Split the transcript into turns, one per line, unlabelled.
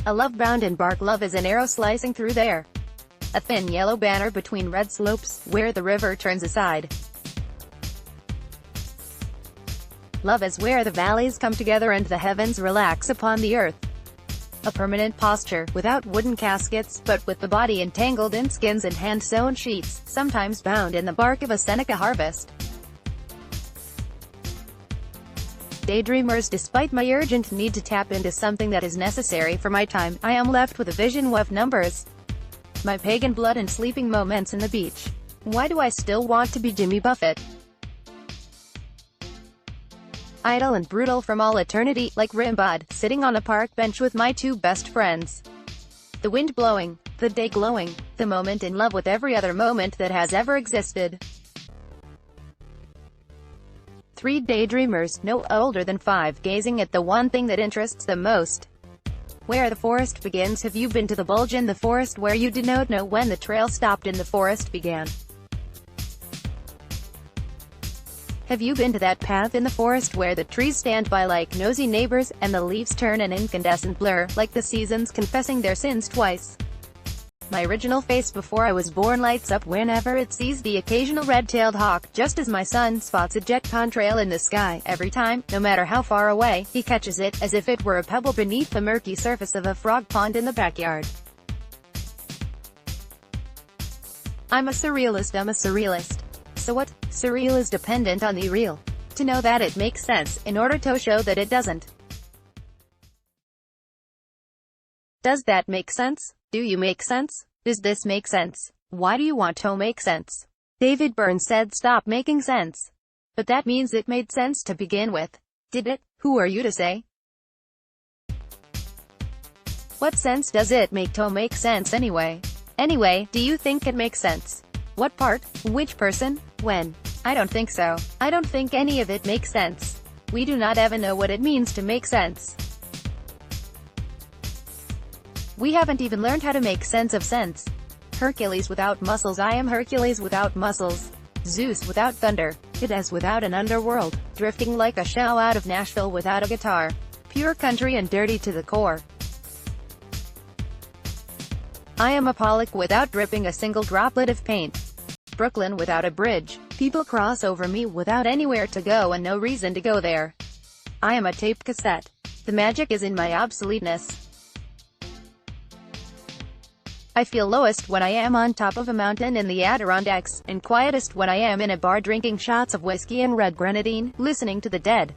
A love bound in bark love is an arrow slicing through the air. A thin yellow banner between red slopes, where the river turns aside. Love is where the valleys come together and the heavens relax upon the earth. A permanent posture, without wooden caskets, but with the body entangled in skins and hand-sewn sheets, sometimes bound in the bark of a Seneca harvest. Daydreamers, despite my urgent need to tap into something that is necessary for my time, I am left with a vision of numbers. My pagan blood and sleeping moments in the beach. Why do I still want to be Jimmy Buffett? Idle and brutal from all eternity, like Rimbaud, sitting on a park bench with my two best friends. The wind blowing, the day glowing, the moment in love with every other moment that has ever existed. 3 daydreamers, no older than 5, gazing at the one thing that interests them most. Where the forest begins. Have you been to the bulge in the forest where you did not know when the trail stopped and the forest began? Have you been to that path in the forest where the trees stand by like nosy neighbors, and the leaves turn an incandescent blur, like the seasons confessing their sins twice? My original face before I was born lights up whenever it sees the occasional red-tailed hawk, just as my son spots a jet contrail in the sky. Every time, no matter how far away, he catches it, as if it were a pebble beneath the murky surface of a frog pond in the backyard. I'm a surrealist. So what? Surreal is dependent on the real. To know that it makes sense, in order to show that it doesn't. Does that make sense? Do you make sense? Does this make sense? Why do you want to make sense? David Byrne said stop making sense. But that means it made sense to begin with. Did it? Who are you to say? What sense does it make to make sense anyway? Anyway, do you think it makes sense? What part? Which person? When? I don't think so. I don't think any of it makes sense. We do not even know what it means to make sense. We haven't even learned how to make sense of sense. Hercules without muscles. I am Hercules without muscles. Zeus without thunder. Hades without an underworld. Drifting like a shell out of Nashville without a guitar. Pure country and dirty to the core. I am a Pollock without dripping a single droplet of paint. Brooklyn without a bridge. People cross over me without anywhere to go and no reason to go there. I am a tape cassette. The magic is in my obsoleteness. I feel lowest when I am on top of a mountain in the Adirondacks, and quietest when I am in a bar drinking shots of whiskey and red grenadine, listening to the Dead.